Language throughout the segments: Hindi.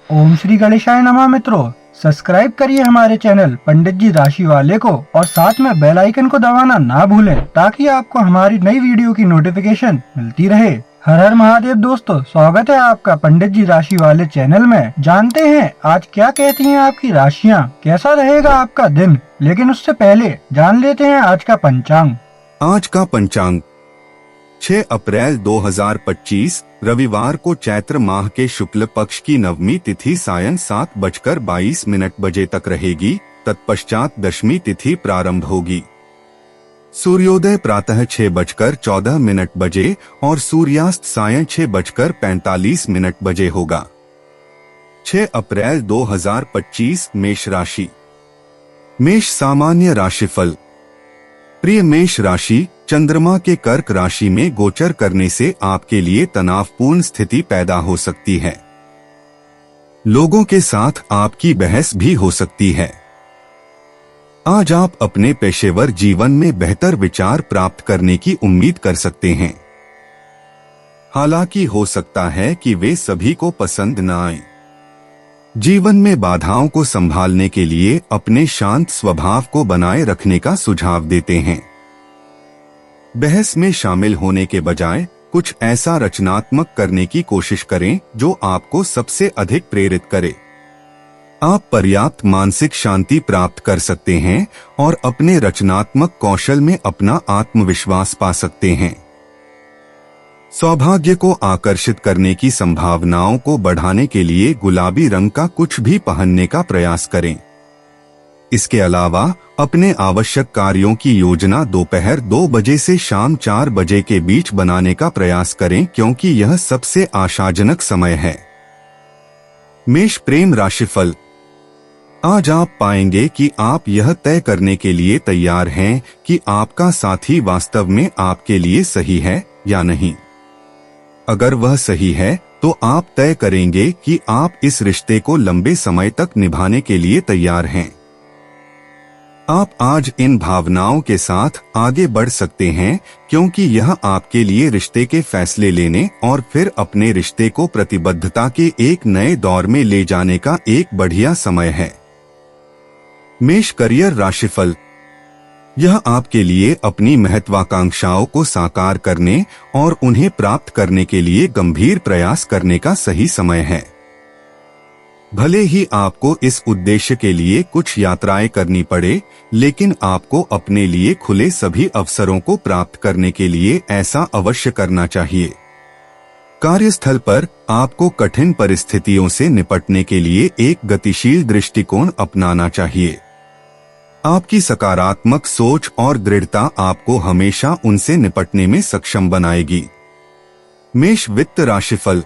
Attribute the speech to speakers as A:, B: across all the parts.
A: ओम श्री गणेशाय नमः। मित्रों, सब्सक्राइब करिए हमारे चैनल पंडित जी राशि वाले को और साथ में बेल आइकन को दबाना ना भूलें ताकि आपको हमारी नई वीडियो की नोटिफिकेशन मिलती रहे। हर हर महादेव दोस्तों, स्वागत है आपका पंडित जी राशि वाले चैनल में। जानते हैं आज क्या कहती हैं आपकी राशियां, कैसा रहेगा आपका दिन। लेकिन उससे पहले जान लेते हैं आज का पंचांग।
B: आज का पंचांग 6 अप्रैल 2025 रविवार को चैत्र माह के शुक्ल पक्ष की नवमी तिथि सायं 7:22 बजे तक रहेगी। तत्पश्चात दशमी तिथि प्रारंभ होगी। सूर्योदय प्रातः 6:14 बजे और सूर्यास्त सायं 6:45 बजे होगा। 6 अप्रैल 2025 मेष राशि। मेष सामान्य राशिफल। प्रिय मेष राशि, चंद्रमा के कर्क राशि में गोचर करने से आपके लिए तनावपूर्ण स्थिति पैदा हो सकती है। लोगों के साथ आपकी बहस भी हो सकती है। आज आप अपने पेशेवर जीवन में बेहतर विचार प्राप्त करने की उम्मीद कर सकते हैं। हालांकि हो सकता है कि वे सभी को पसंद न आएं। जीवन में बाधाओं को संभालने के लिए अपने शांत स्वभाव को बनाए रखने का सुझाव देते हैं। बहस में शामिल होने के बजाय कुछ ऐसा रचनात्मक करने की कोशिश करें जो आपको सबसे अधिक प्रेरित करे। आप पर्याप्त मानसिक शांति प्राप्त कर सकते हैं और अपने रचनात्मक कौशल में अपना आत्मविश्वास पा सकते हैं। सौभाग्य को आकर्षित करने की संभावनाओं को बढ़ाने के लिए गुलाबी रंग का कुछ भी पहनने का प्रयास करें। इसके अलावा अपने आवश्यक कार्यों की योजना दोपहर 2 बजे से शाम 4 बजे के बीच बनाने का प्रयास करें क्योंकि यह सबसे आशाजनक समय है। मेष प्रेम राशिफल। आज आप पाएंगे कि आप यह तय करने के लिए तैयार हैं कि आपका साथी वास्तव में आपके लिए सही है या नहीं। अगर वह सही है तो आप तय करेंगे कि आप इस रिश्ते को लंबे समय तक निभाने के लिए तैयार हैं। आप आज इन भावनाओं के साथ आगे बढ़ सकते हैं क्योंकि यह आपके लिए रिश्ते के फैसले लेने और फिर अपने रिश्ते को प्रतिबद्धता के एक नए दौर में ले जाने का एक बढ़िया समय है। मेष करियर राशिफल। यह आपके लिए अपनी महत्वाकांक्षाओं को साकार करने और उन्हें प्राप्त करने के लिए गंभीर प्रयास करने का सही समय है। भले ही आपको इस उद्देश्य के लिए कुछ यात्राएं करनी पड़े, लेकिन आपको अपने लिए खुले सभी अवसरों को प्राप्त करने के लिए ऐसा अवश्य करना चाहिए। कार्यस्थल पर आपको कठिन परिस्थितियों से निपटने के लिए एक गतिशील दृष्टिकोण अपनाना चाहिए। आपकी सकारात्मक सोच और दृढ़ता आपको हमेशा उनसे निपटने में सक्षम बनाएगी। मेष वित्त राशिफल।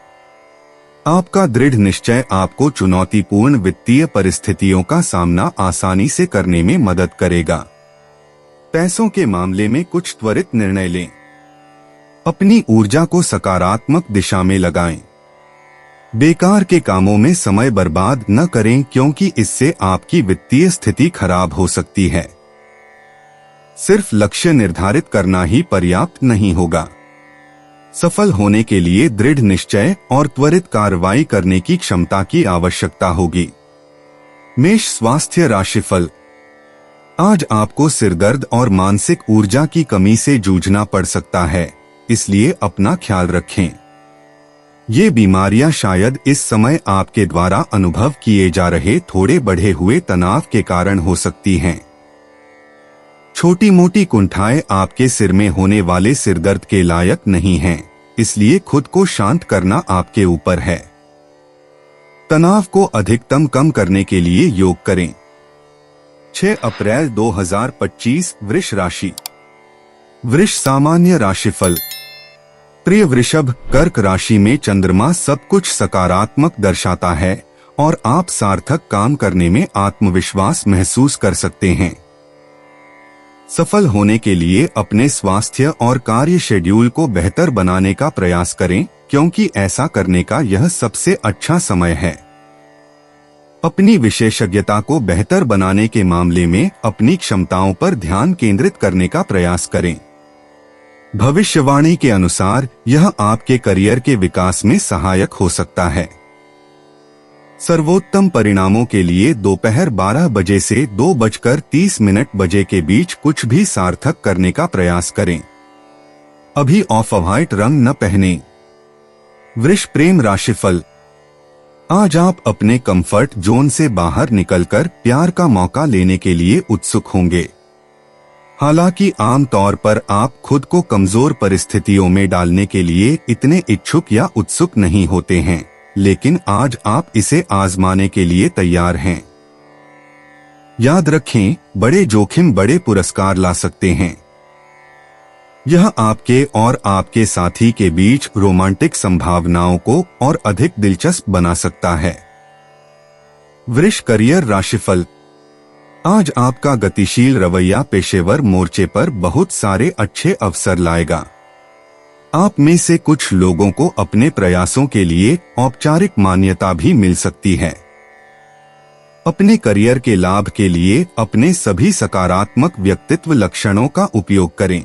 B: आपका दृढ़ निश्चय आपको चुनौतीपूर्ण वित्तीय परिस्थितियों का सामना आसानी से करने में मदद करेगा। पैसों के मामले में कुछ त्वरित निर्णय लें। अपनी ऊर्जा को सकारात्मक दिशा में लगाएं। बेकार के कामों में समय बर्बाद न करें क्योंकि इससे आपकी वित्तीय स्थिति खराब हो सकती है। सिर्फ लक्ष्य निर्धारित करना ही पर्याप्त नहीं होगा। सफल होने के लिए दृढ़ निश्चय और त्वरित कार्रवाई करने की क्षमता की आवश्यकता होगी। मेष स्वास्थ्य राशिफल। आज आपको सिरदर्द और मानसिक ऊर्जा की कमी से जूझना पड़ सकता है, इसलिए अपना ख्याल रखें। ये बीमारियां शायद इस समय आपके द्वारा अनुभव किए जा रहे थोड़े बढ़े हुए तनाव के कारण हो सकती हैं। छोटी मोटी कुंठाएं आपके सिर में होने वाले सिरदर्द के लायक नहीं हैं, इसलिए खुद को शांत करना आपके ऊपर है। तनाव को अधिकतम कम करने के लिए योग करें। 6 अप्रैल 2025 वृष राशि। वृष सामान्य राशिफल। प्रिय वृषभ, कर्क राशि में चंद्रमा सब कुछ सकारात्मक दर्शाता है और आप सार्थक काम करने में आत्मविश्वास महसूस कर सकते हैं। सफल होने के लिए अपने स्वास्थ्य और कार्य शेड्यूल को बेहतर बनाने का प्रयास करें क्योंकि ऐसा करने का यह सबसे अच्छा समय है। अपनी विशेषज्ञता को बेहतर बनाने के मामले में अपनी क्षमताओं पर ध्यान केंद्रित करने का प्रयास करें। भविष्यवाणी के अनुसार यह आपके करियर के विकास में सहायक हो सकता है। सर्वोत्तम परिणामों के लिए दोपहर 12 बजे से 2:30 बजे के बीच कुछ भी सार्थक करने का प्रयास करें। अभी ऑफ व्हाइट रंग न पहने। वृष प्रेम राशिफल। आज आप अपने कंफर्ट जोन से बाहर निकलकर प्यार का मौका लेने के लिए उत्सुक होंगे। हालांकि आमतौर पर आप खुद को कमजोर परिस्थितियों में डालने के लिए इतने इच्छुक या उत्सुक नहीं होते हैं, लेकिन आज आप इसे आजमाने के लिए तैयार हैं। याद रखें, बड़े जोखिम बड़े पुरस्कार ला सकते हैं। यह आपके और आपके साथी के बीच रोमांटिक संभावनाओं को और अधिक दिलचस्प बना सकता है। वृष करियर राशिफल। आज आपका गतिशील रवैया पेशेवर मोर्चे पर बहुत सारे अच्छे अवसर लाएगा। आप में से कुछ लोगों को अपने प्रयासों के लिए औपचारिक मान्यता भी मिल सकती है। अपने करियर के लाभ के लिए अपने सभी सकारात्मक व्यक्तित्व लक्षणों का उपयोग करें।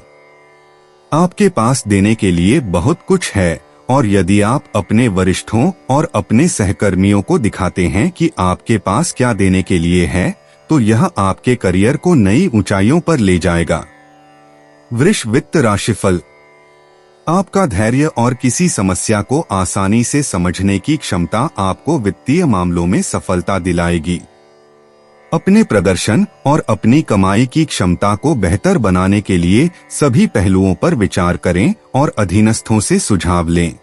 B: आपके पास देने के लिए बहुत कुछ है, और यदि आप अपने वरिष्ठों और अपने सहकर्मियों को दिखाते हैं कि आपके पास क्या देने के लिए है, तो यह आपके करियर को नई ऊंचाइयों पर ले जाएगा। वृष वित्त राशिफल। आपका धैर्य और किसी समस्या को आसानी से समझने की क्षमता आपको वित्तीय मामलों में सफलता दिलाएगी। अपने प्रदर्शन और अपनी कमाई की क्षमता को बेहतर बनाने के लिए सभी पहलुओं पर विचार करें और अधीनस्थों से सुझाव लें।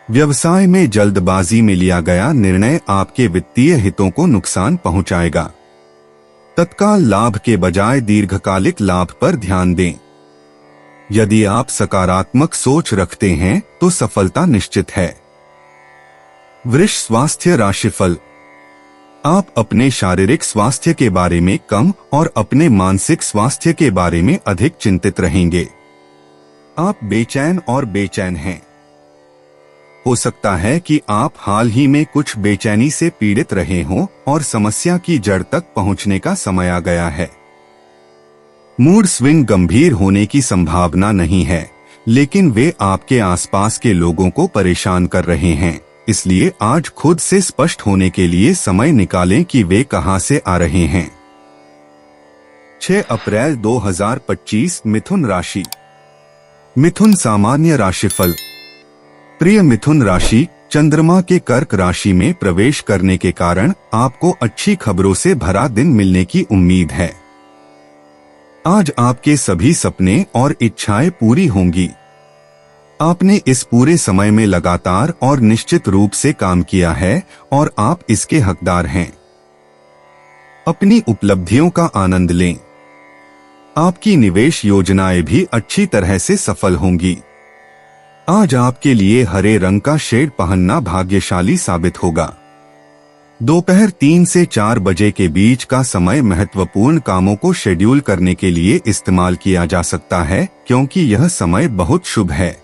B: व्यवसाय में जल्दबाजी में लिया गया निर्णय आपके वित्तीय हितों को नुकसान पहुंचाएगा। तत्काल लाभ के बजाय दीर्घकालिक लाभ पर ध्यान दें। यदि आप सकारात्मक सोच रखते हैं तो सफलता निश्चित है। वृष स्वास्थ्य राशिफल। आप अपने शारीरिक स्वास्थ्य के बारे में कम और अपने मानसिक स्वास्थ्य के बारे में अधिक चिंतित रहेंगे। आप बेचैन और बेचैन हैं। हो सकता है कि आप हाल ही में कुछ बेचैनी से पीड़ित रहे हों और समस्या की जड़ तक पहुंचने का समय आ गया है। मूड स्विंग गंभीर होने की संभावना नहीं है, लेकिन वे आपके आसपास के लोगों को परेशान कर रहे हैं, इसलिए आज खुद से स्पष्ट होने के लिए समय निकालें कि वे कहां से आ रहे हैं। 6 अप्रैल 2025 मिथुन राशि। मिथुन सामान्य राशिफल। प्रिय मिथुन राशि, चंद्रमा के कर्क राशि में प्रवेश करने के कारण आपको अच्छी खबरों से भरा दिन मिलने की उम्मीद है। आज आपके सभी सपने और इच्छाएं पूरी होंगी। आपने इस पूरे समय में लगातार और निश्चित रूप से काम किया है और आप इसके हकदार हैं। अपनी उपलब्धियों का आनंद लें। आपकी निवेश योजनाएं भी अच्छी तरह से सफल होंगी। आज आपके लिए हरे रंग का शेड पहनना भाग्यशाली साबित होगा। दोपहर 3 से 4 बजे के बीच का समय महत्वपूर्ण कामों को शेड्यूल करने के लिए इस्तेमाल किया जा सकता है, क्योंकि यह समय बहुत शुभ है।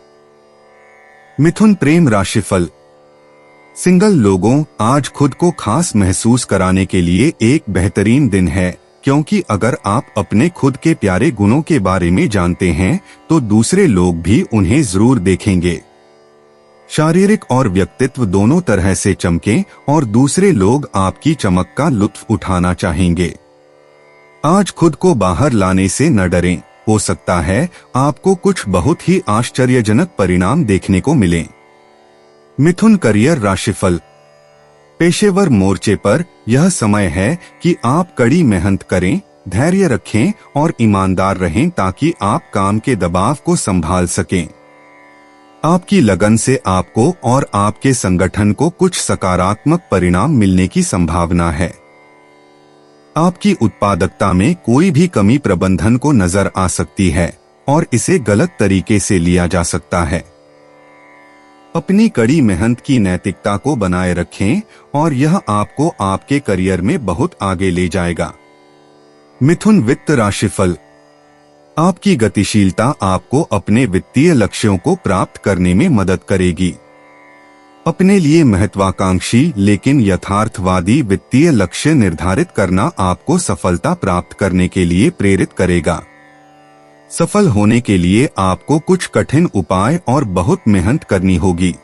B: मिथुन प्रेम राशिफल। सिंगल लोगों, आज खुद को खास महसूस कराने के लिए एक बेहतरीन दिन है, क्योंकि अगर आप अपने खुद के प्यारे गुणों के बारे में जानते हैं तो दूसरे लोग भी उन्हें जरूर देखेंगे। शारीरिक और व्यक्तित्व दोनों तरह से चमकें और दूसरे लोग आपकी चमक का लुत्फ उठाना चाहेंगे। आज खुद को बाहर लाने से न डरें, हो सकता है आपको कुछ बहुत ही आश्चर्यजनक परिणाम देखने को मिलें। मिथुन करियर राशिफल। पेशेवर मोर्चे पर यह समय है कि आप कड़ी मेहनत करें, धैर्य रखें और ईमानदार रहें ताकि आप काम के दबाव को संभाल सकें। आपकी लगन से आपको और आपके संगठन को कुछ सकारात्मक परिणाम मिलने की संभावना है। आपकी उत्पादकता में कोई भी कमी प्रबंधन को नजर आ सकती है और इसे गलत तरीके से लिया जा सकता है। अपनी कड़ी मेहनत की नैतिकता को बनाए रखें और यह आपको आपके करियर में बहुत आगे ले जाएगा। मिथुन वित्त राशिफल। आपकी गतिशीलता आपको अपने वित्तीय लक्ष्यों को प्राप्त करने में मदद करेगी। अपने लिए महत्वाकांक्षी लेकिन यथार्थवादी वित्तीय लक्ष्य निर्धारित करना आपको सफलता प्राप्त करने के लिए प्रेरित करेगा। सफल होने के लिए आपको कुछ कठिन उपाय और बहुत मेहनत करनी होगी।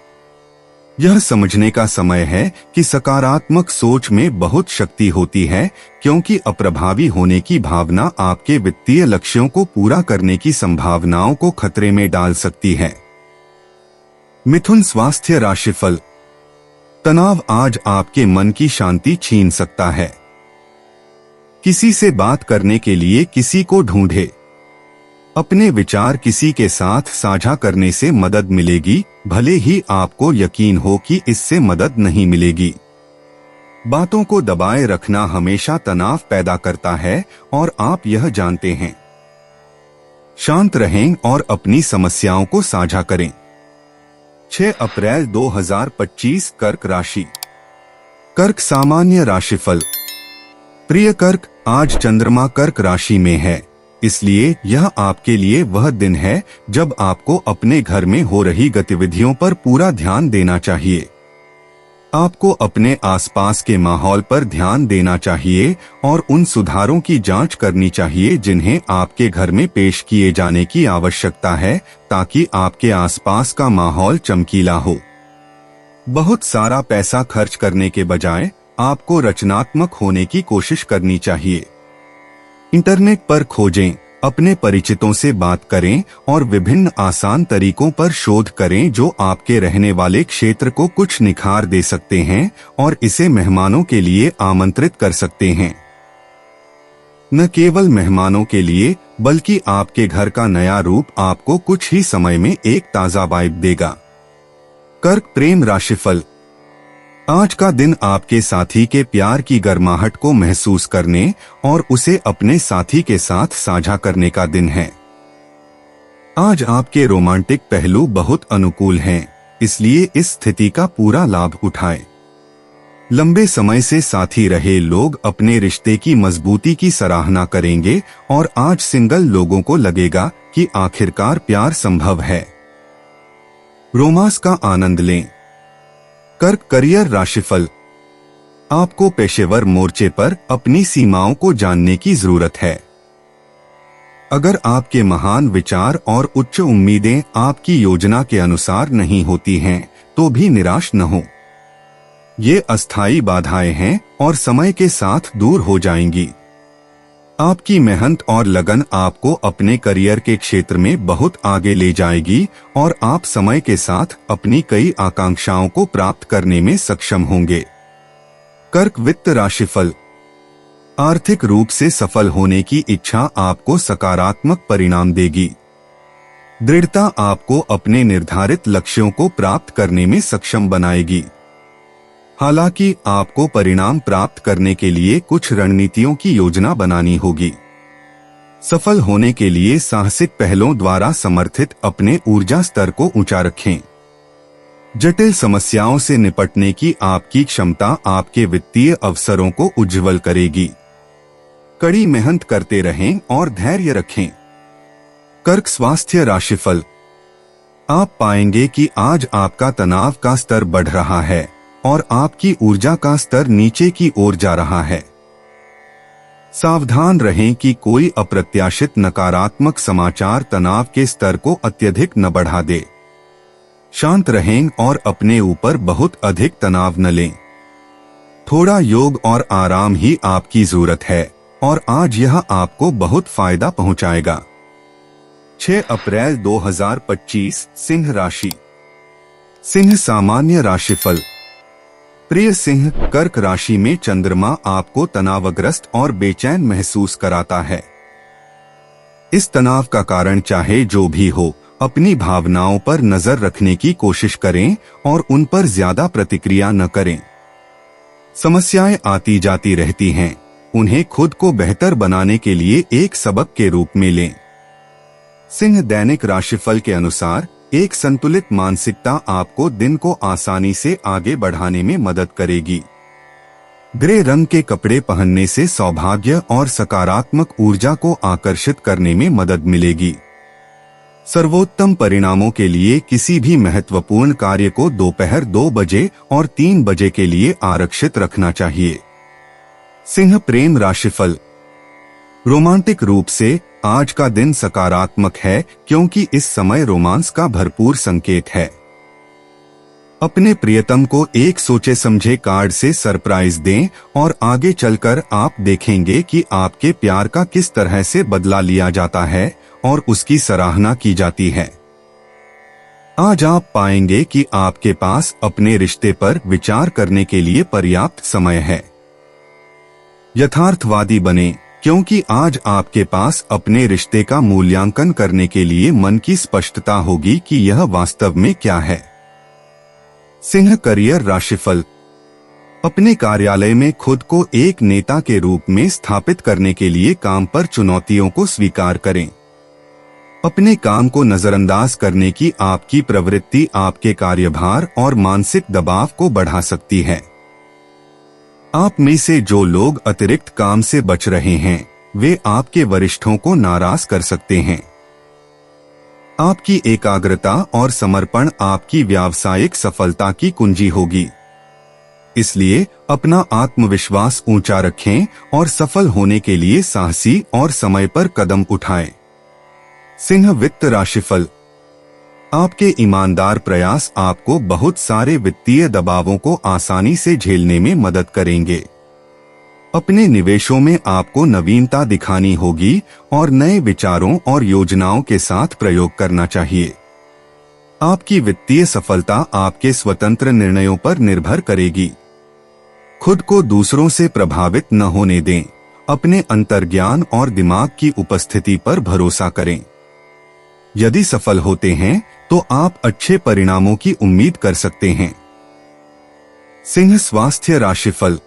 B: यह समझने का समय है कि सकारात्मक सोच में बहुत शक्ति होती है, क्योंकि अप्रभावी होने की भावना आपके वित्तीय लक्ष्यों को पूरा करने की संभावनाओं को खतरे में डाल सकती है। मिथुन स्वास्थ्य राशिफल। तनाव आज आपके मन की शांति छीन सकता है। किसी से बात करने के लिए किसी को ढूंढे। अपने विचार किसी के साथ साझा करने से मदद मिलेगी, भले ही आपको यकीन हो कि इससे मदद नहीं मिलेगी। बातों को दबाए रखना हमेशा तनाव पैदा करता है और आप यह जानते हैं। शांत रहें और अपनी समस्याओं को साझा करें। 6 अप्रैल 2025 कर्क राशि। कर्क सामान्य राशिफल। प्रिय कर्क, आज चंद्रमा कर्क राशि में है, इसलिए यह आपके लिए वह दिन है जब आपको अपने घर में हो रही गतिविधियों पर पूरा ध्यान देना चाहिए। आपको अपने आसपास के माहौल पर ध्यान देना चाहिए और उन सुधारों की जांच करनी चाहिए जिन्हें आपके घर में पेश किए जाने की आवश्यकता है, ताकि आपके आसपास का माहौल चमकीला हो। बहुत सारा पैसा खर्च करने के बजाय आपको रचनात्मक होने की कोशिश करनी चाहिए। इंटरनेट पर खोजें, अपने परिचितों से बात करें और विभिन्न आसान तरीकों पर शोध करें जो आपके रहने वाले क्षेत्र को कुछ निखार दे सकते हैं और इसे मेहमानों के लिए आमंत्रित कर सकते हैं। न केवल मेहमानों के लिए, बल्कि आपके घर का नया रूप आपको कुछ ही समय में एक ताजा वाइब देगा। कर्क प्रेम राशिफल। आज का दिन आपके साथी के प्यार की गर्माहट को महसूस करने और उसे अपने साथी के साथ साझा करने का दिन है। आज आपके रोमांटिक पहलू बहुत अनुकूल हैं, इसलिए इस स्थिति का पूरा लाभ उठाएं। लंबे समय से साथी रहे लोग अपने रिश्ते की मजबूती की सराहना करेंगे और आज सिंगल लोगों को लगेगा कि आखिरकार प्यार संभव है। रोमांस का आनंद लें। कर्क करियर राशिफल। आपको पेशेवर मोर्चे पर अपनी सीमाओं को जानने की जरूरत है। अगर आपके महान विचार और उच्च उम्मीदें आपकी योजना के अनुसार नहीं होती हैं, तो भी निराश न हो। ये अस्थायी बाधाएं हैं और समय के साथ दूर हो जाएंगी। आपकी मेहनत और लगन आपको अपने करियर के क्षेत्र में बहुत आगे ले जाएगी और आप समय के साथ अपनी कई आकांक्षाओं को प्राप्त करने में सक्षम होंगे। कर्क वित्त राशिफल। आर्थिक रूप से सफल होने की इच्छा आपको सकारात्मक परिणाम देगी। दृढ़ता आपको अपने निर्धारित लक्ष्यों को प्राप्त करने में सक्षम बनाएगी। हालांकि आपको परिणाम प्राप्त करने के लिए कुछ रणनीतियों की योजना बनानी होगी। सफल होने के लिए साहसिक पहलों द्वारा समर्थित अपने ऊर्जा स्तर को ऊंचा रखें। जटिल समस्याओं से निपटने की आपकी क्षमता आपके वित्तीय अवसरों को उज्जवल करेगी। कड़ी मेहनत करते रहें और धैर्य रखें। कर्क स्वास्थ्य राशिफल। आप पाएंगे कि आज आपका तनाव का स्तर बढ़ रहा है और आपकी ऊर्जा का स्तर नीचे की ओर जा रहा है। सावधान रहें कि कोई अप्रत्याशित नकारात्मक समाचार तनाव के स्तर को अत्यधिक न बढ़ा दे। शांत रहें और अपने ऊपर बहुत अधिक तनाव न लें। थोड़ा योग और आराम ही आपकी जरूरत है और आज यह आपको बहुत फायदा पहुंचाएगा। 6 अप्रैल 2025 सिंह राशि। सिंह सामान्य राशिफल। प्रिय सिंह, कर्क राशि में चंद्रमा आपको तनावग्रस्त और बेचैन महसूस कराता है। इस तनाव का कारण चाहे जो भी हो, अपनी भावनाओं पर नजर रखने की कोशिश करें और उन पर ज्यादा प्रतिक्रिया न करें। समस्याएं आती जाती रहती हैं, उन्हें खुद को बेहतर बनाने के लिए एक सबक के रूप में लें। सिंह दैनिक राशिफल के अनुसार एक संतुलित मानसिकता आपको दिन को आसानी से आगे बढ़ाने में मदद करेगी। ग्रे रंग के कपड़े पहनने से सौभाग्य और सकारात्मक ऊर्जा को आकर्षित करने में मदद मिलेगी। सर्वोत्तम परिणामों के लिए किसी भी महत्वपूर्ण कार्य को दोपहर 2 बजे और 3 बजे के लिए आरक्षित रखना चाहिए। सिंह प्रेम राशिफल। रोमांटिक रूप से आज का दिन सकारात्मक है क्योंकि इस समय रोमांस का भरपूर संकेत है। अपने प्रियतम को एक सोचे समझे कार्ड से सरप्राइज दें और आगे चलकर आप देखेंगे कि आपके प्यार का किस तरह से बदला लिया जाता है और उसकी सराहना की जाती है। आज आप पाएंगे कि आपके पास अपने रिश्ते पर विचार करने के लिए पर्याप्त समय है। यथार्थवादी बने, क्योंकि आज आपके पास अपने रिश्ते का मूल्यांकन करने के लिए मन की स्पष्टता होगी कि यह वास्तव में क्या है। सिंह करियर राशिफल। अपने कार्यालय में खुद को एक नेता के रूप में स्थापित करने के लिए काम पर चुनौतियों को स्वीकार करें। अपने काम को नजरअंदाज करने की आपकी प्रवृत्ति आपके कार्यभार और मानसिक दबाव को बढ़ा सकती है। आप में से जो लोग अतिरिक्त काम से बच रहे हैं, वे आपके वरिष्ठों को नाराज कर सकते हैं। आपकी एकाग्रता और समर्पण आपकी व्यावसायिक सफलता की कुंजी होगी। इसलिए अपना आत्मविश्वास ऊंचा रखें और सफल होने के लिए साहसी और समय पर कदम उठाएं। सिंह वित्त राशिफल। आपके ईमानदार प्रयास आपको बहुत सारे वित्तीय दबावों को आसानी से झेलने में मदद करेंगे। अपने निवेशों में आपको नवीनता दिखानी होगी और नए विचारों और योजनाओं के साथ प्रयोग करना चाहिए। आपकी वित्तीय सफलता आपके स्वतंत्र निर्णयों पर निर्भर करेगी। खुद को दूसरों से प्रभावित न होने दें। अपने अंतर्ज्ञान और दिमाग की उपस्थिति पर भरोसा करें। यदि सफल होते हैं तो आप अच्छे परिणामों की उम्मीद कर सकते हैं। सिंह स्वास्थ्य राशिफल।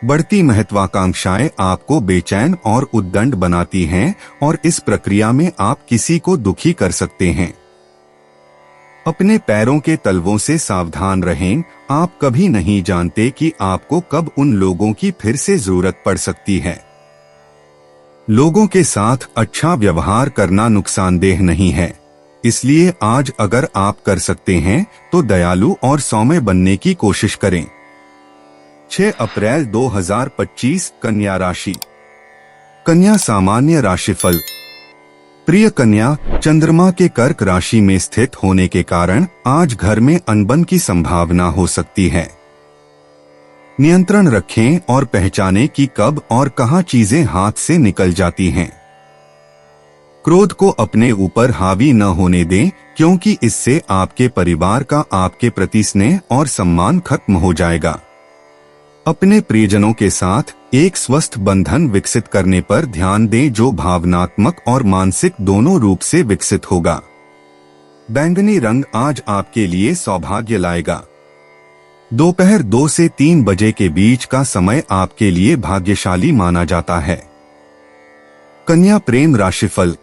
B: बढ़ती महत्वाकांक्षाएं आपको बेचैन और उद्दंड बनाती हैं और इस प्रक्रिया में आप किसी को दुखी कर सकते हैं। अपने पैरों के तलवों से सावधान रहें। आप कभी नहीं जानते कि आपको कब उन लोगों की फिर से जरूरत पड़ सकती है। लोगों के साथ अच्छा व्यवहार करना नुकसानदेह नहीं है, इसलिए आज अगर आप कर सकते हैं तो दयालु और सौम्य बनने की कोशिश करें। 6 अप्रैल 2025 कन्या राशि। कन्या सामान्य राशिफल। प्रिय कन्या, चंद्रमा के कर्क राशि में स्थित होने के कारण आज घर में अनबन की संभावना हो सकती है। नियंत्रण रखें और पहचानें कि कब और कहां चीजें हाथ से निकल जाती हैं। क्रोध को अपने ऊपर हावी न होने दें, क्योंकि इससे आपके परिवार का आपके प्रति स्नेह और सम्मान खत्म हो जाएगा। अपने प्रियजनों के साथ एक स्वस्थ बंधन विकसित करने पर ध्यान दें, जो भावनात्मक और मानसिक दोनों रूप से विकसित होगा। बैंगनी रंग आज आपके लिए सौभाग्य लाएगा। दोपहर 2 से 3 बजे के बीच का समय आपके लिए भाग्यशाली माना जाता है। कन्या प्रेम राशिफल।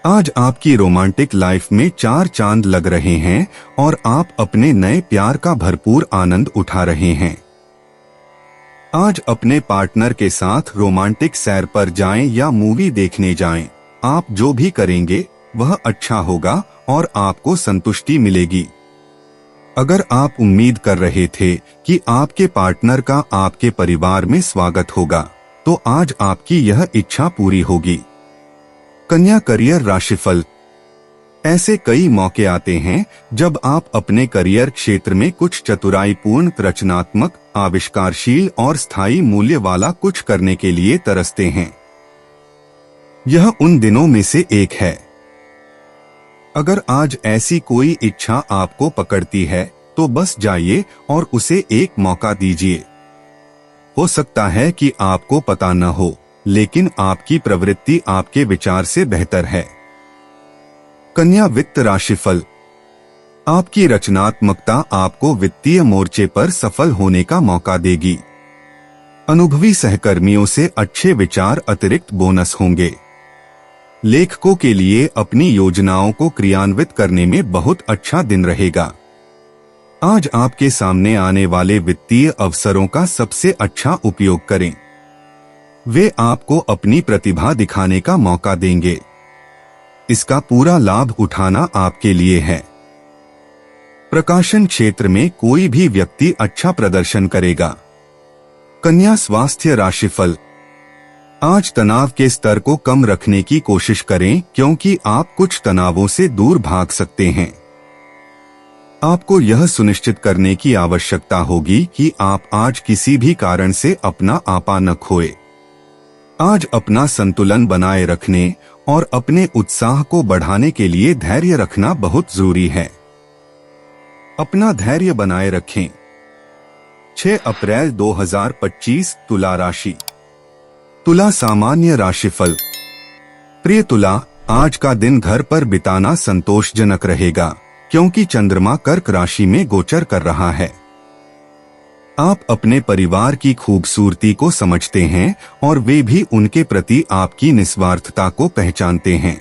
B: आज आपकी रोमांटिक लाइफ में 4 चांद लग रहे हैं और आप अपने नए प्यार का भरपूर आनंद उठा रहे हैं। आज अपने पार्टनर के साथ रोमांटिक सैर पर जाएं या मूवी देखने जाएं। आप जो भी करेंगे वह अच्छा होगा और आपको संतुष्टि मिलेगी। अगर आप उम्मीद कर रहे थे कि आपके पार्टनर का आपके परिवार में स्वागत होगा, तो आज आपकी यह इच्छा पूरी होगी। कन्या करियर राशिफल। ऐसे कई मौके आते हैं जब आप अपने करियर क्षेत्र में कुछ चतुराईपूर्ण, रचनात्मक, आविष्कारशील और स्थायी मूल्य वाला कुछ करने के लिए तरसते हैं। यह उन दिनों में से एक है। अगर आज ऐसी कोई इच्छा आपको पकड़ती है तो बस जाइए और उसे एक मौका दीजिए। हो सकता है कि आपको पता न हो, लेकिन आपकी प्रवृत्ति आपके विचार से बेहतर है। कन्या वित्त राशिफल। आपकी रचनात्मकता आपको वित्तीय मोर्चे पर सफल होने का मौका देगी। अनुभवी सहकर्मियों से अच्छे विचार अतिरिक्त बोनस होंगे। लेखकों के लिए अपनी योजनाओं को क्रियान्वित करने में बहुत अच्छा दिन रहेगा। आज आपके सामने आने वाले वित्तीय अवसरों का सबसे अच्छा उपयोग करें। वे आपको अपनी प्रतिभा दिखाने का मौका देंगे। इसका पूरा लाभ उठाना आपके लिए है। प्रकाशन क्षेत्र में कोई भी व्यक्ति अच्छा प्रदर्शन करेगा। कन्या स्वास्थ्य राशिफल। आज तनाव के स्तर को कम रखने की कोशिश करें, क्योंकि आप कुछ तनावों से दूर भाग सकते हैं। आपको यह सुनिश्चित करने की आवश्यकता होगी कि आप आज किसी भी कारण से अपना आपा न खोए। आज अपना संतुलन बनाए रखने और अपने उत्साह को बढ़ाने के लिए धैर्य रखना बहुत जरूरी है। अपना धैर्य बनाए रखें। 6 अप्रैल 2025 तुला राशि। तुला सामान्य राशिफल। प्रिय तुला, आज का दिन घर पर बिताना संतोषजनक रहेगा क्योंकि चंद्रमा कर्क राशि में गोचर कर रहा है। आप अपने परिवार की खूबसूरती को समझते हैं और वे भी उनके प्रति आपकी निस्वार्थता को पहचानते हैं।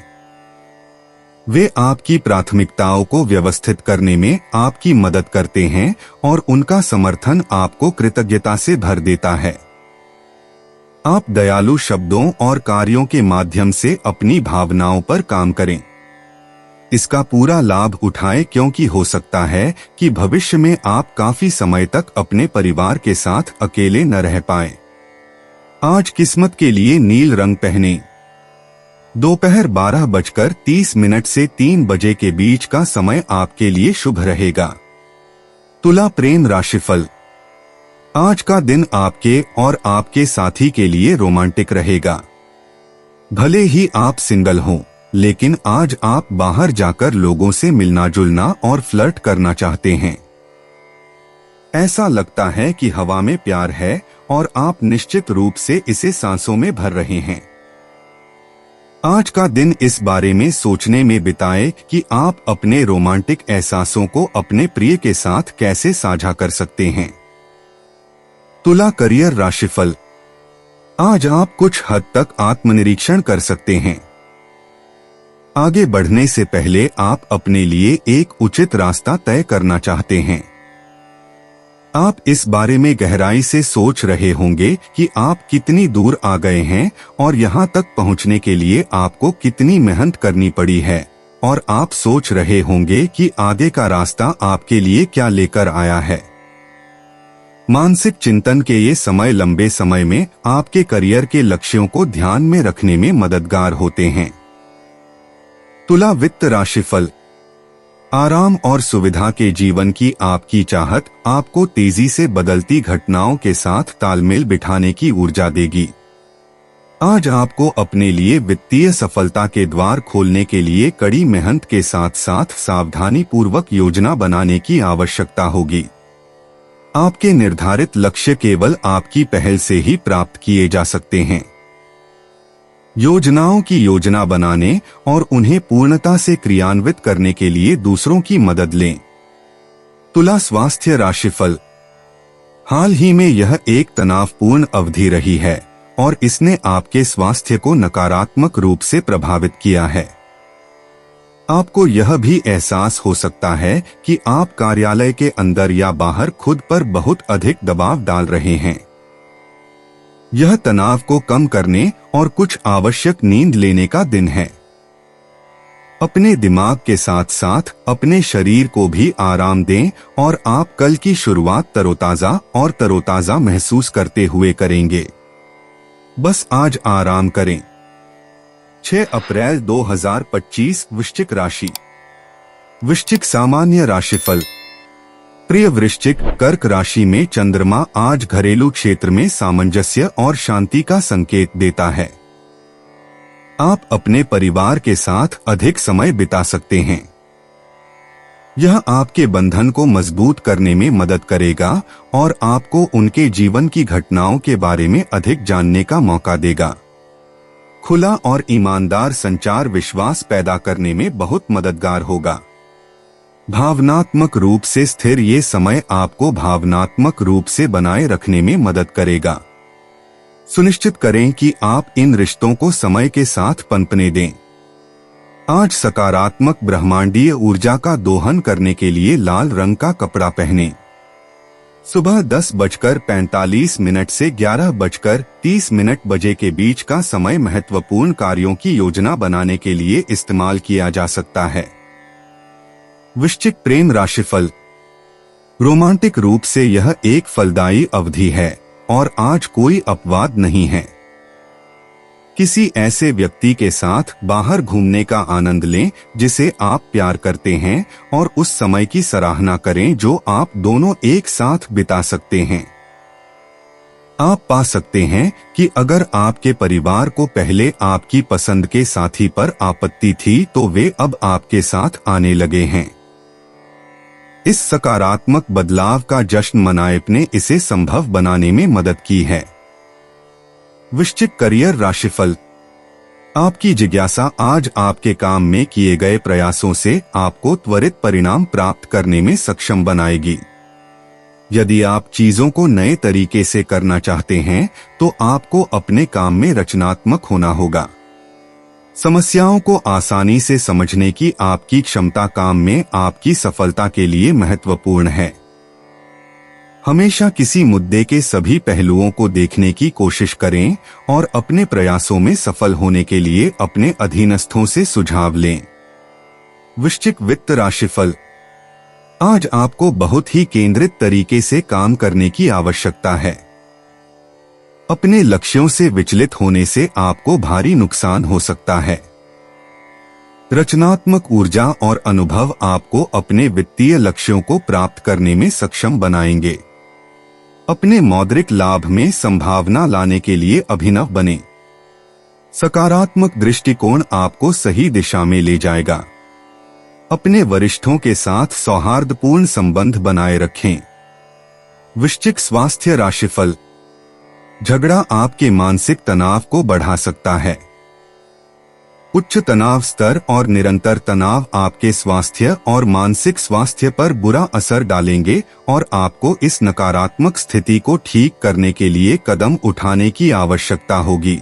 B: वे आपकी प्राथमिकताओं को व्यवस्थित करने में आपकी मदद करते हैं और उनका समर्थन आपको कृतज्ञता से भर देता है। आप दयालु शब्दों और कार्यों के माध्यम से अपनी भावनाओं पर काम करें। इसका पूरा लाभ उठाएं क्योंकि हो सकता है कि भविष्य में आप काफी समय तक अपने परिवार के साथ अकेले न रह पाएं। आज किस्मत के लिए नील रंग पहनें। दोपहर 12:30 से 3 बजे के बीच का समय आपके लिए शुभ रहेगा। तुला प्रेम राशिफल। आज का दिन आपके और आपके साथी के लिए रोमांटिक रहेगा। भले ही आप सिंगल हों, लेकिन आज आप बाहर जाकर लोगों से मिलना जुलना और फ्लर्ट करना चाहते हैं। ऐसा लगता है कि हवा में प्यार है और आप निश्चित रूप से इसे सांसों में भर रहे हैं। आज का दिन इस बारे में सोचने में बिताएं कि आप अपने रोमांटिक एहसासों को अपने प्रिय के साथ कैसे साझा कर सकते हैं। तुला करियर राशिफल। आज आप कुछ हद तक आत्मनिरीक्षण कर सकते हैं। आगे बढ़ने से पहले आप अपने लिए एक उचित रास्ता तय करना चाहते हैं। आप इस बारे में गहराई से सोच रहे होंगे कि आप कितनी दूर आ गए हैं और यहाँ तक पहुँचने के लिए आपको कितनी मेहनत करनी पड़ी है, और आप सोच रहे होंगे कि आगे का रास्ता आपके लिए क्या लेकर आया है। मानसिक चिंतन के ये समय लंबे समय में आपके करियर के लक्ष्यों को ध्यान में रखने में मददगार होते हैं। तुला वित्त राशिफल। आराम और सुविधा के जीवन की आपकी चाहत आपको तेजी से बदलती घटनाओं के साथ तालमेल बिठाने की ऊर्जा देगी। आज आपको अपने लिए वित्तीय सफलता के द्वार खोलने के लिए कड़ी मेहनत के साथ साथ सावधानी पूर्वक योजना बनाने की आवश्यकता होगी। आपके निर्धारित लक्ष्य केवल आपकी पहल से ही प्राप्त किए जा सकते हैं। योजनाओं की योजना बनाने और उन्हें पूर्णता से क्रियान्वित करने के लिए दूसरों की मदद लें। तुला स्वास्थ्य राशिफल। हाल ही में यह एक तनावपूर्ण अवधि रही है और इसने आपके स्वास्थ्य को नकारात्मक रूप से प्रभावित किया है। आपको यह भी एहसास हो सकता है कि आप कार्यालय के अंदर या बाहर खुद पर बहुत अधिक दबाव डाल रहे हैं। यह तनाव को कम करने और कुछ आवश्यक नींद लेने का दिन है। अपने दिमाग के साथ साथ अपने शरीर को भी आराम दें और आप कल की शुरुआत तरोताजा महसूस करते हुए करेंगे। बस आज आराम करें। 6 अप्रैल 2025 वृश्चिक राशि। वृश्चिक सामान्य राशिफल। प्रिय वृश्चिक, कर्क राशि में चंद्रमा आज घरेलू क्षेत्र में सामंजस्य और शांति का संकेत देता है। आप अपने परिवार के साथ अधिक समय बिता सकते हैं। यह आपके बंधन को मजबूत करने में मदद करेगा और आपको उनके जीवन की घटनाओं के बारे में अधिक जानने का मौका देगा। खुला और ईमानदार संचार विश्वास पैदा करने में बहुत मददगार होगा। भावनात्मक रूप से स्थिर ये समय आपको भावनात्मक रूप से बनाए रखने में मदद करेगा। सुनिश्चित करें कि आप इन रिश्तों को समय के साथ पनपने दें। आज सकारात्मक ब्रह्मांडीय ऊर्जा का दोहन करने के लिए लाल रंग का कपड़ा पहनें। सुबह 10:45 से 11:30 बजे के बीच का समय महत्वपूर्ण कार्यों की योजना बनाने के लिए इस्तेमाल किया जा सकता है। वृश्चिक प्रेम राशिफल। रोमांटिक रूप से यह एक फलदायी अवधि है और आज कोई अपवाद नहीं है। किसी ऐसे व्यक्ति के साथ बाहर घूमने का आनंद लें जिसे आप प्यार करते हैं और उस समय की सराहना करें जो आप दोनों एक साथ बिता सकते हैं। आप पा सकते हैं कि अगर आपके परिवार को पहले आपकी पसंद के साथी पर आपत्ति थी तो वे अब आपके साथ आने लगे हैं। इस सकारात्मक बदलाव का जश्न मनाएं, ने इसे संभव बनाने में मदद की है। वृश्चिक करियर राशिफल। आपकी जिज्ञासा आज आपके काम में किए गए प्रयासों से आपको त्वरित परिणाम प्राप्त करने में सक्षम बनाएगी। यदि आप चीजों को नए तरीके से करना चाहते हैं तो आपको अपने काम में रचनात्मक होना होगा। समस्याओं को आसानी से समझने की आपकी क्षमता काम में आपकी सफलता के लिए महत्वपूर्ण है। हमेशा किसी मुद्दे के सभी पहलुओं को देखने की कोशिश करें और अपने प्रयासों में सफल होने के लिए अपने अधीनस्थों से सुझाव लें। वृश्चिक वित्त राशिफल। आज आपको बहुत ही केंद्रित तरीके से काम करने की आवश्यकता है। अपने लक्ष्यों से विचलित होने से आपको भारी नुकसान हो सकता है। रचनात्मक ऊर्जा और अनुभव आपको अपने वित्तीय लक्ष्यों को प्राप्त करने में सक्षम बनाएंगे। अपने मौद्रिक लाभ में संभावना लाने के लिए अभिनव बने। सकारात्मक दृष्टिकोण आपको सही दिशा में ले जाएगा। अपने वरिष्ठों के साथ सौहार्दपूर्ण संबंध बनाए रखें। वृश्चिक स्वास्थ्य राशिफल। झगड़ा आपके मानसिक तनाव को बढ़ा सकता है। उच्च तनाव स्तर और निरंतर तनाव आपके स्वास्थ्य और मानसिक स्वास्थ्य पर बुरा असर डालेंगे और आपको इस नकारात्मक स्थिति को ठीक करने के लिए कदम उठाने की आवश्यकता होगी।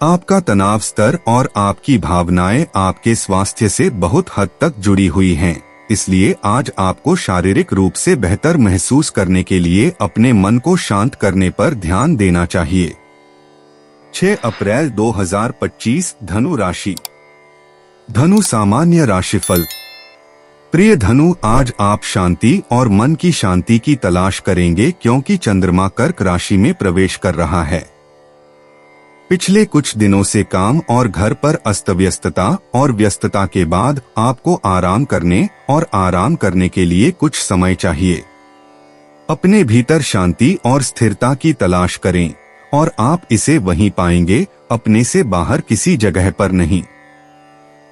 B: आपका तनाव स्तर और आपकी भावनाएं आपके स्वास्थ्य से बहुत हद तक जुड़ी हुई हैं, इसलिए आज आपको शारीरिक रूप से बेहतर महसूस करने के लिए अपने मन को शांत करने पर ध्यान देना चाहिए। 6 अप्रैल 2025 धनु राशि। धनु सामान्य राशिफल। प्रिय धनु, आज आप शांति और मन की शांति की तलाश करेंगे क्योंकि चंद्रमा कर्क राशि में प्रवेश कर रहा है। पिछले कुछ दिनों से काम और घर पर अस्तव्यस्तता और व्यस्तता के बाद आपको आराम करने के लिए कुछ समय चाहिए। अपने भीतर शांति और स्थिरता की तलाश करें और आप इसे वहीं पाएंगे, अपने से बाहर किसी जगह पर नहीं।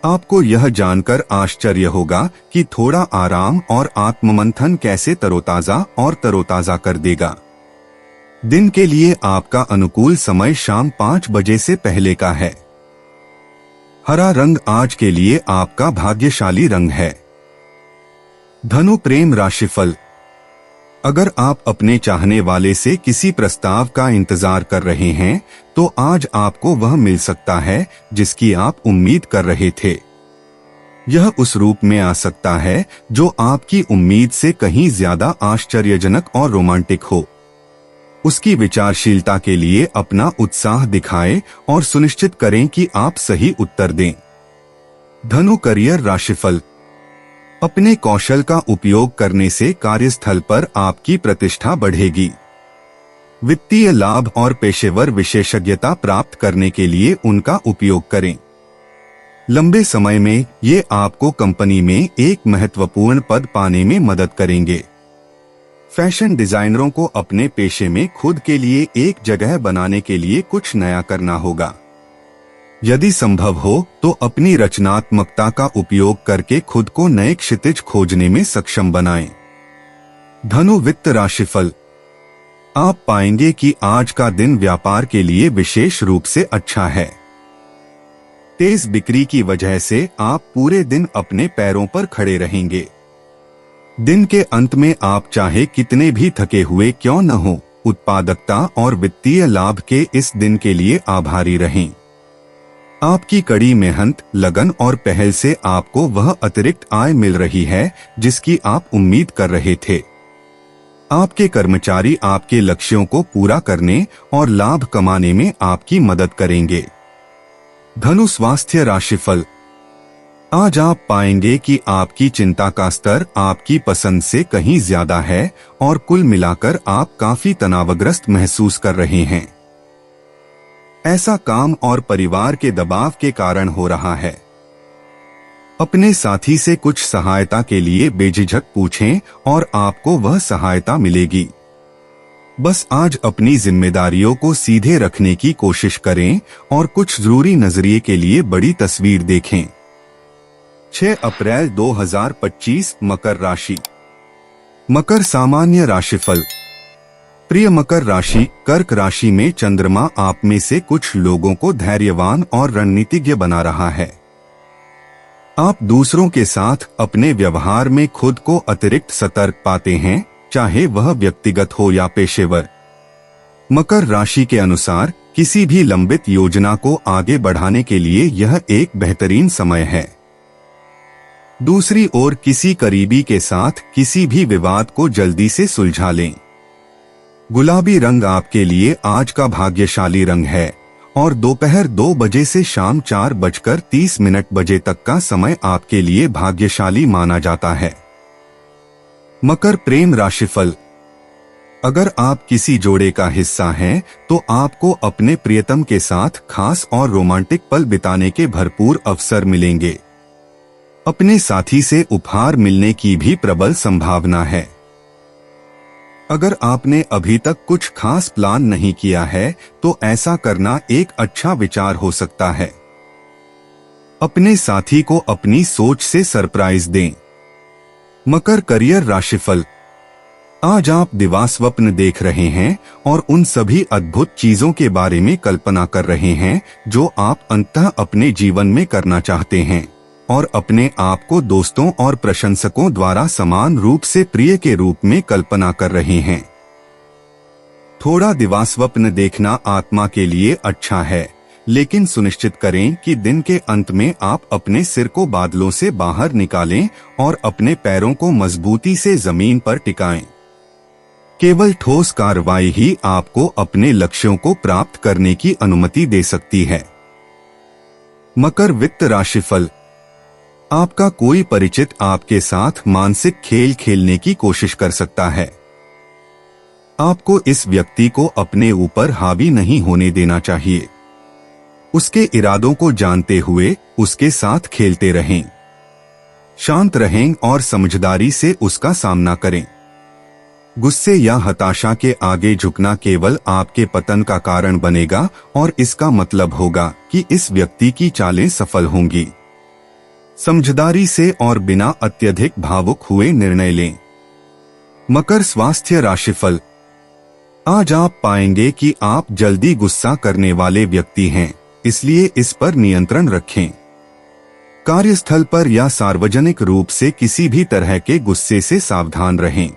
B: आपको यह जानकर आश्चर्य होगा कि थोड़ा आराम और आत्ममंथन कैसे तरोताजा कर देगा। दिन के लिए आपका अनुकूल समय शाम 5 बजे से पहले का है। हरा रंग आज के लिए आपका भाग्यशाली रंग है। धनु प्रेम राशिफल। अगर आप अपने चाहने वाले से किसी प्रस्ताव का इंतजार कर रहे हैं तो आज आपको वह मिल सकता है जिसकी आप उम्मीद कर रहे थे। यह उस रूप में आ सकता है जो आपकी उम्मीद से कहीं ज्यादा आश्चर्यजनक और रोमांटिक हो। उसकी विचारशीलता के लिए अपना उत्साह दिखाएं और सुनिश्चित करें कि आप सही उत्तर दें। धनु करियर राशिफल। अपने कौशल का उपयोग करने से कार्यस्थल पर आपकी प्रतिष्ठा बढ़ेगी। वित्तीय लाभ और पेशेवर विशेषज्ञता प्राप्त करने के लिए उनका उपयोग करें। लंबे समय में ये आपको कंपनी में एक महत्वपूर्ण पद पाने में मदद करेंगे। फैशन डिजाइनरों को अपने पेशे में खुद के लिए एक जगह बनाने के लिए कुछ नया करना होगा। यदि संभव हो तो अपनी रचनात्मकता का उपयोग करके खुद को नए क्षितिज खोजने में सक्षम बनाएं। धनु वित्त राशिफल। आप पाएंगे कि आज का दिन व्यापार के लिए विशेष रूप से अच्छा है। तेज बिक्री की वजह से आप पूरे दिन अपने पैरों पर खड़े रहेंगे। दिन के अंत में आप चाहे कितने भी थके हुए क्यों न हो, उत्पादकता और वित्तीय लाभ के इस दिन के लिए आभारी रहें। आपकी कड़ी मेहनत, लगन और पहल से आपको वह अतिरिक्त आय मिल रही है जिसकी आप उम्मीद कर रहे थे। आपके कर्मचारी आपके लक्ष्यों को पूरा करने और लाभ कमाने में आपकी मदद करेंगे। धनु स्वास्थ्य राशिफल। आज आप पाएंगे कि आपकी चिंता का स्तर आपकी पसंद से कहीं ज्यादा है और कुल मिलाकर आप काफी तनावग्रस्त महसूस कर रहे हैं। ऐसा काम और परिवार के दबाव के कारण हो रहा है। अपने साथी से कुछ सहायता के लिए बेझिझक पूछें और आपको वह सहायता मिलेगी। बस आज अपनी जिम्मेदारियों को सीधे रखने की कोशिश करें और कुछ जरूरी नजरिए के लिए बड़ी तस्वीर देखें। 6 अप्रैल 2025 मकर राशि। मकर सामान्य राशिफल। प्रिय मकर राशि, कर्क राशि में चंद्रमा आप में से कुछ लोगों को धैर्यवान और रणनीतिज्ञ बना रहा है। आप दूसरों के साथ अपने व्यवहार में खुद को अतिरिक्त सतर्क पाते हैं, चाहे वह व्यक्तिगत हो या पेशेवर। मकर राशि के अनुसार किसी भी लंबित योजना को आगे बढ़ाने के लिए यह एक बेहतरीन समय है। दूसरी ओर किसी करीबी के साथ किसी भी विवाद को जल्दी से सुलझा लें। गुलाबी रंग आपके लिए आज का भाग्यशाली रंग है और दोपहर 2 बजे से शाम 4:30 बजे तक का समय आपके लिए भाग्यशाली माना जाता है। मकर प्रेम राशिफल। अगर आप किसी जोड़े का हिस्सा हैं, तो आपको अपने प्रियतम के साथ खास और रोमांटिक पल बिताने के भरपूर अवसर मिलेंगे। अपने साथी से उपहार मिलने की भी प्रबल संभावना है। अगर आपने अभी तक कुछ खास प्लान नहीं किया है, तो ऐसा करना एक अच्छा विचार हो सकता है। अपने साथी को अपनी सोच से सरप्राइज दें। मकर करियर राशिफल। आज आप दिवास्वप्न देख रहे हैं और उन सभी अद्भुत चीजों के बारे में कल्पना कर रहे हैं जो आप अंततः अपने जीवन में करना चाहते हैं, और अपने आप को दोस्तों और प्रशंसकों द्वारा समान रूप से प्रिय के रूप में कल्पना कर रहे हैं। थोड़ा दिवास्वप्न देखना आत्मा के लिए अच्छा है, लेकिन सुनिश्चित करें कि दिन के अंत में आप अपने सिर को बादलों से बाहर निकालें और अपने पैरों को मजबूती से जमीन पर टिकाएं। केवल ठोस कार्रवाई ही आपको अपने लक्ष्यों को प्राप्त करने की अनुमति दे सकती है। मकर वित्त राशिफल। आपका कोई परिचित आपके साथ मानसिक खेल खेलने की कोशिश कर सकता है। आपको इस व्यक्ति को अपने ऊपर हावी नहीं होने देना चाहिए। उसके इरादों को जानते हुए उसके साथ खेलते रहें। शांत रहें और समझदारी से उसका सामना करें। गुस्से या हताशा के आगे झुकना केवल आपके पतन का कारण बनेगा और इसका मतलब होगा कि इस व्यक्ति की चालें सफल होंगी। समझदारी से और बिना अत्यधिक भावुक हुए निर्णय लें। मकर स्वास्थ्य राशिफल। आज आप पाएंगे कि आप जल्दी गुस्सा करने वाले व्यक्ति हैं, इसलिए इस पर नियंत्रण रखें। कार्यस्थल पर या सार्वजनिक रूप से किसी भी तरह के गुस्से से सावधान रहें।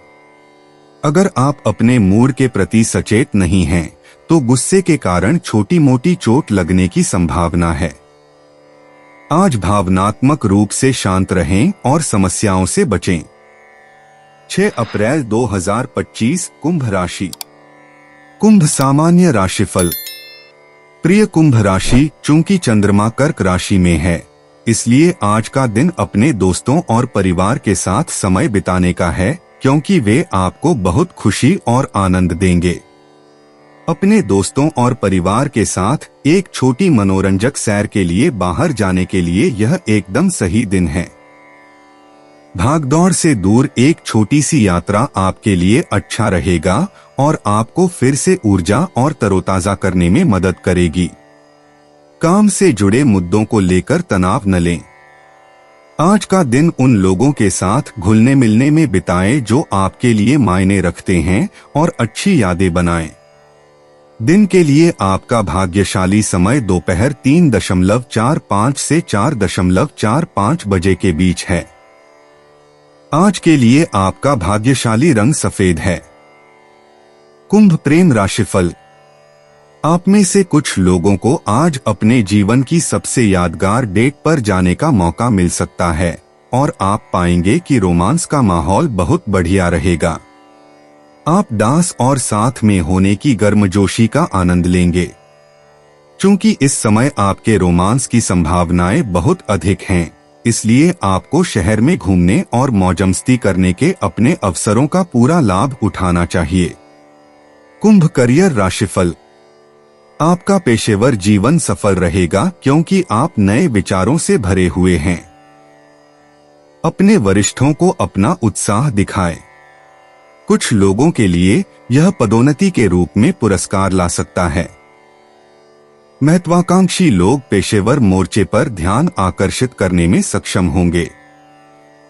B: अगर आप अपने मूड के प्रति सचेत नहीं हैं, तो गुस्से के कारण छोटी मोटी चोट लगने की संभावना है। आज भावनात्मक रूप से शांत रहें और समस्याओं से बचें। 6 अप्रैल 2025 कुंभ राशि। कुंभ सामान्य राशिफल। प्रिय कुंभ राशि, चूंकि चंद्रमा कर्क राशि में है, इसलिए आज का दिन अपने दोस्तों और परिवार के साथ समय बिताने का है, क्योंकि वे आपको बहुत खुशी और आनंद देंगे। अपने दोस्तों और परिवार के साथ एक छोटी मनोरंजक सैर के लिए बाहर जाने के लिए यह एकदम सही दिन है। भागदौड़ से दूर एक छोटी सी यात्रा आपके लिए अच्छा रहेगा और आपको फिर से ऊर्जा और तरोताजा करने में मदद करेगी। काम से जुड़े मुद्दों को लेकर तनाव न लें। आज का दिन उन लोगों के साथ घुलने मिलने में बिताएं जो आपके लिए मायने रखते हैं और अच्छी यादें बनाएं। दिन के लिए आपका भाग्यशाली समय दोपहर 3:45 से 4:45 बजे के बीच है। आज के लिए आपका भाग्यशाली रंग सफेद है। कुंभ प्रेम राशिफल। आप में से कुछ लोगों को आज अपने जीवन की सबसे यादगार डेट पर जाने का मौका मिल सकता है और आप पाएंगे कि रोमांस का माहौल बहुत बढ़िया रहेगा। आप डांस और साथ में होने की गर्मजोशी का आनंद लेंगे। चूंकि इस समय आपके रोमांस की संभावनाएं बहुत अधिक हैं, इसलिए आपको शहर में घूमने और मौजमस्ती करने के अपने अवसरों का पूरा लाभ उठाना चाहिए। कुंभ करियर राशिफल। आपका पेशेवर जीवन सफल रहेगा क्योंकि आप नए विचारों से भरे हुए हैं। अपने वरिष्ठों को अपना उत्साह दिखाएं। कुछ लोगों के लिए यह पदोन्नति के रूप में पुरस्कार ला सकता है। महत्वाकांक्षी लोग पेशेवर मोर्चे पर ध्यान आकर्षित करने में सक्षम होंगे।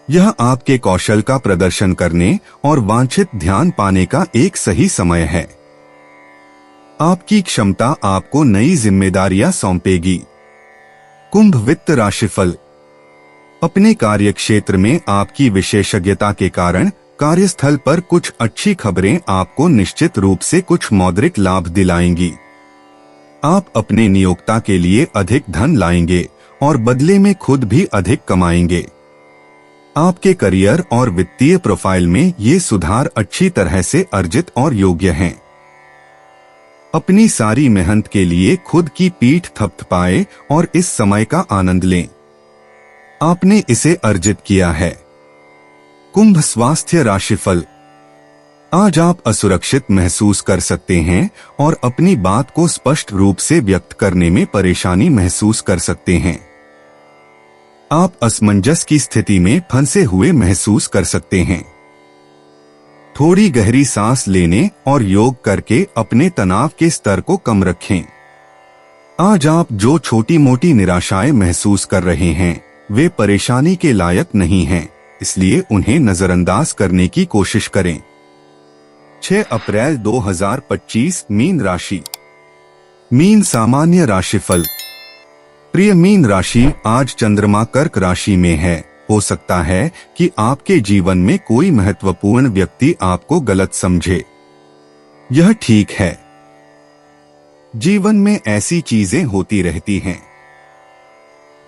B: यह आपके कौशल का प्रदर्शन करने और वांछित ध्यान पाने का एक सही समय है। आपकी क्षमता आपको नई जिम्मेदारियां सौंपेगी। कुंभ वित्त राशिफल। अपने कार्यक्षेत्र में आपकी विशेषज्ञता के कारण कार्यस्थल पर कुछ अच्छी खबरें आपको निश्चित रूप से कुछ मौद्रिक लाभ दिलाएंगी। आप अपने नियोक्ता के लिए अधिक धन लाएंगे और बदले में खुद भी अधिक कमाएंगे। आपके करियर और वित्तीय प्रोफाइल में ये सुधार अच्छी तरह से अर्जित और योग्य हैं। अपनी सारी मेहनत के लिए खुद की पीठ थपथपाएं और इस समय का आनंद लें। आपने इसे अर्जित किया है। कुंभ स्वास्थ्य राशिफल। आज आप असुरक्षित महसूस कर सकते हैं और अपनी बात को स्पष्ट रूप से व्यक्त करने में परेशानी महसूस कर सकते हैं। आप असमंजस की स्थिति में फंसे हुए महसूस कर सकते हैं। थोड़ी गहरी सांस लेने और योग करके अपने तनाव के स्तर को कम रखें। आज आप जो छोटी मोटी निराशाएं महसूस कर रहे हैं वे परेशानी के लायक नहीं हैं, इसलिए उन्हें नजरअंदाज करने की कोशिश करें। 6 अप्रैल 2025 मीन राशि। मीन सामान्य राशिफल। प्रिय मीन राशि, आज चंद्रमा कर्क राशि में है। हो सकता है कि आपके जीवन में कोई महत्वपूर्ण व्यक्ति आपको गलत समझे। यह ठीक है। जीवन में ऐसी चीजें होती रहती हैं।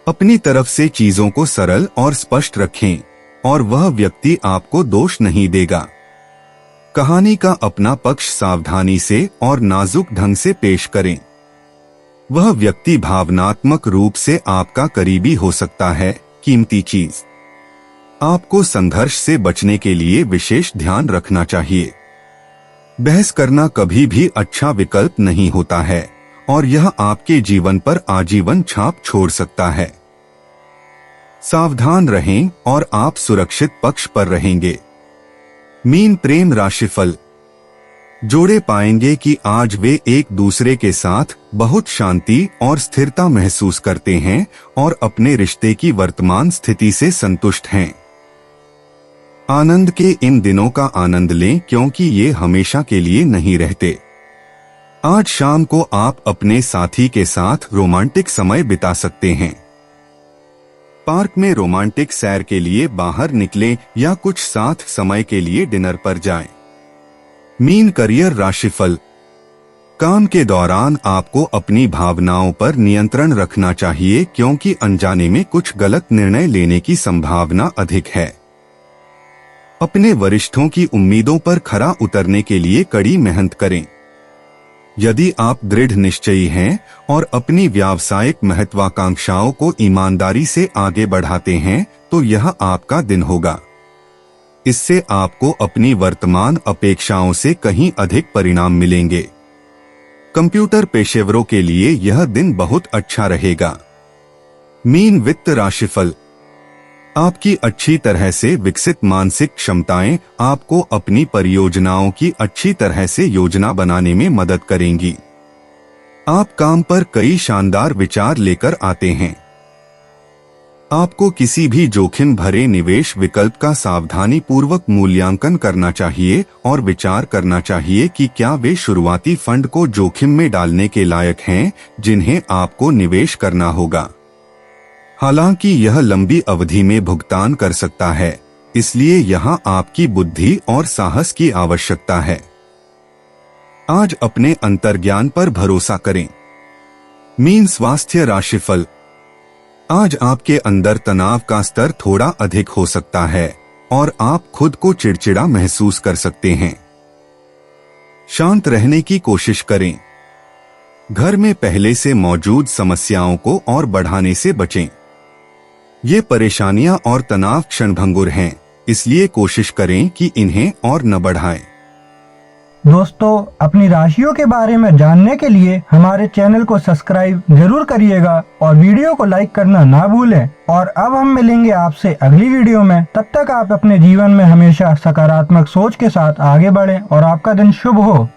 B: अपनी तरफ से चीजों को सरल और स्पष्ट रखें और वह व्यक्ति आपको दोष नहीं देगा। कहानी का अपना पक्ष सावधानी से और नाजुक ढंग से पेश करें। वह व्यक्ति भावनात्मक रूप से आपका करीबी हो सकता है। कीमती चीज। आपको संघर्ष से बचने के लिए विशेष ध्यान रखना चाहिए। बहस करना कभी भी अच्छा विकल्प नहीं होता है और यह आपके जीवन पर आजीवन छाप छोड़ सकता है। सावधान रहें और आप सुरक्षित पक्ष पर रहेंगे। मीन प्रेम राशिफल। जोड़े पाएंगे कि आज वे एक दूसरे के साथ बहुत शांति और स्थिरता महसूस करते हैं और अपने रिश्ते की वर्तमान स्थिति से संतुष्ट हैं। आनंद के इन दिनों का आनंद लें क्योंकि ये हमेशा के लिए नहीं रहते। आज शाम को आप अपने साथी के साथ रोमांटिक समय बिता सकते हैं। पार्क में रोमांटिक सैर के लिए बाहर निकलें या कुछ साथ समय के लिए डिनर पर जाएं। मीन करियर राशिफल। काम के दौरान आपको अपनी भावनाओं पर नियंत्रण रखना चाहिए क्योंकि अनजाने में कुछ गलत निर्णय लेने की संभावना अधिक है। अपने वरिष्ठों की उम्मीदों पर खरा उतरने के लिए कड़ी मेहनत करें। यदि आप दृढ़ निश्चयी हैं और अपनी व्यावसायिक महत्वाकांक्षाओं को ईमानदारी से आगे बढ़ाते हैं तो यह आपका दिन होगा। इससे आपको अपनी वर्तमान अपेक्षाओं से कहीं अधिक परिणाम मिलेंगे। कंप्यूटर पेशेवरों के लिए यह दिन बहुत अच्छा रहेगा। मीन वित्त राशिफल। आपकी अच्छी तरह से विकसित मानसिक क्षमताएं आपको अपनी परियोजनाओं की अच्छी तरह से योजना बनाने में मदद करेंगी। आप काम पर कई शानदार विचार लेकर आते हैं। आपको किसी भी जोखिम भरे निवेश विकल्प का सावधानी पूर्वक मूल्यांकन करना चाहिए और विचार करना चाहिए कि क्या वे शुरुआती फंड को जोखिम में डालने के लायक हैं जिन्हें आपको निवेश करना होगा। हालांकि यह लंबी अवधि में भुगतान कर सकता है, इसलिए यहाँ आपकी बुद्धि और साहस की आवश्यकता है। आज अपने अंतर्ज्ञान पर भरोसा करें। मीन स्वास्थ्य राशिफल। आज आपके अंदर तनाव का स्तर थोड़ा अधिक हो सकता है और आप खुद को चिड़चिड़ा महसूस कर सकते हैं। शांत रहने की कोशिश करें। घर में पहले से मौजूद समस्याओं को और बढ़ाने से बचें। ये परेशानियां और तनाव क्षणभंगुर हैं, इसलिए कोशिश करें कि इन्हें और न बढ़ाएं।
A: दोस्तों, अपनी राशियों के बारे में जानने के लिए हमारे चैनल को सब्सक्राइब जरूर करिएगा और वीडियो को लाइक करना ना भूलें। और अब हम मिलेंगे आपसे अगली वीडियो में। तब तक आप अपने जीवन में हमेशा सकारात्मक सोच के साथ आगे बढ़ें और आपका दिन शुभ हो।